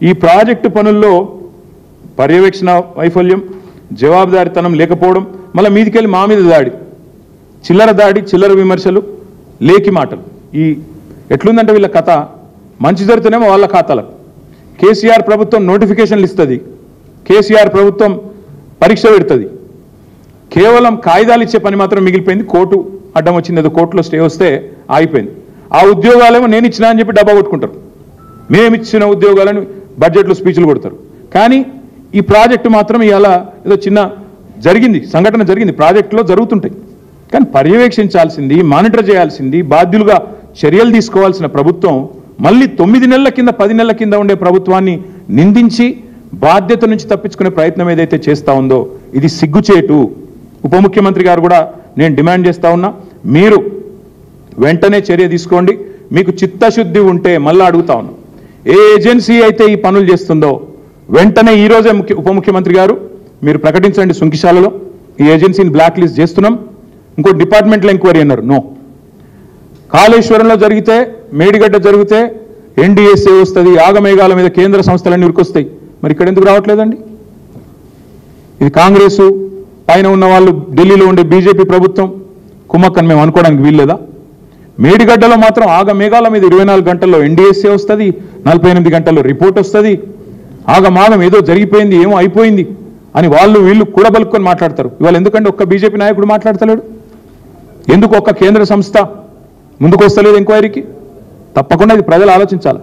ఈ ప్రాజెక్టు పనుల్లో పర్యవేక్షణ వైఫల్యం, జవాబుదారీతనం లేకపోవడం, మళ్ళీ మీదికెళ్ళి మా మీద దాడి, దాడి, చిల్లర విమర్శలు, లేకి మాటలు. ఈ ఎట్లుందంటే వీళ్ళ కథ మంచి జరుగుతూనేమో వాళ్ళ ఖాతాలకు. కేసీఆర్ ప్రభుత్వం నోటిఫికేషన్లు ఇస్తుంది, కేసీఆర్ ప్రభుత్వం పరీక్ష పెడుతుంది, కేవలం కాయిదాలు ఇచ్చే పని మాత్రం మిగిలిపోయింది. కోర్టు అడ్డం వచ్చింది, ఏదో కోర్టులో స్టే వస్తే ఆగిపోయింది. ఆ ఉద్యోగాలేమో నేను ఇచ్చినా అని చెప్పి డబ్బా కొట్టుకుంటారు. మేమిచ్చిన ఉద్యోగాలను బడ్జెట్లో స్పీచ్లు కొడతారు. కానీ ఈ ప్రాజెక్టు మాత్రం ఇవాళ ఏదో చిన్న సంఘటన జరిగింది, ప్రాజెక్టులో జరుగుతుంటాయి. కానీ పర్యవేక్షించాల్సింది, మానిటర్ చేయాల్సింది, బాధ్యులుగా చర్యలు తీసుకోవాల్సిన ప్రభుత్వం మళ్ళీ 9 నెలల కింద 10 నెలల కింద ఉండే ప్రభుత్వాన్ని నిందించి బాధ్యత నుంచి తప్పించుకునే ప్రయత్నం ఏదైతే చేస్తూ ఉందో ఇది సిగ్గుచేటు. ఉప ముఖ్యమంత్రి గారు కూడా నేను డిమాండ్ చేస్తూ ఉన్నా, మీరు వెంటనే చర్య తీసుకోండి. మీకు చిత్తశుద్ధి ఉంటే మళ్ళీ అడుగుతా ఉన్నా, ఏ ఏజెన్సీ అయితే ఈ పనులు చేస్తుందో వెంటనే ఈరోజే ఉప ముఖ్యమంత్రి గారు మీరు ప్రకటించండి. సుంకిశాలలో ఈ ఏజెన్సీని బ్లాక్ లిస్ట్ చేస్తున్నాం. ఇంకో డిపార్ట్మెంట్లో ఎంక్వైరీ అన్నారు, నో. కాళేశ్వరంలో జరిగితే, మేడిగడ్డ జరిగితే ఎన్డీఎస్ఏ వస్తుంది, ఆగమేఘాల మీద కేంద్ర సంస్థలన్నీ ఉరికొస్తాయి. మరి ఇక్కడ ఎందుకు రావట్లేదండి? ఇది కాంగ్రెసు పైన ఉన్న వాళ్ళు, ఢిల్లీలో ఉండే బీజేపీ ప్రభుత్వం కుమ్మక్కని మేము అనుకోవడానికి వీల్లేదా? మేడిగడ్డలో మాత్రం ఆగమేఘాల మీద 24 గంటల్లో ఎన్డీఎస్ఏ వస్తుంది, 48 గంటల్లో రిపోర్ట్ వస్తుంది. ఆగమాగం ఏదో జరిగిపోయింది, ఏమో అయిపోయింది అని వాళ్ళు వీళ్ళు కూడబలుక్కొని మాట్లాడతారు. ఇవాళ ఎందుకంటే ఒక్క బీజేపీ నాయకుడు మాట్లాడతలేడు? ఎందుకు ఒక్క కేంద్ర సంస్థ ముందుకు వస్తలేదు ఎంక్వైరీకి? తప్పకుండా ఇది ప్రజలు ఆలోచించాలి.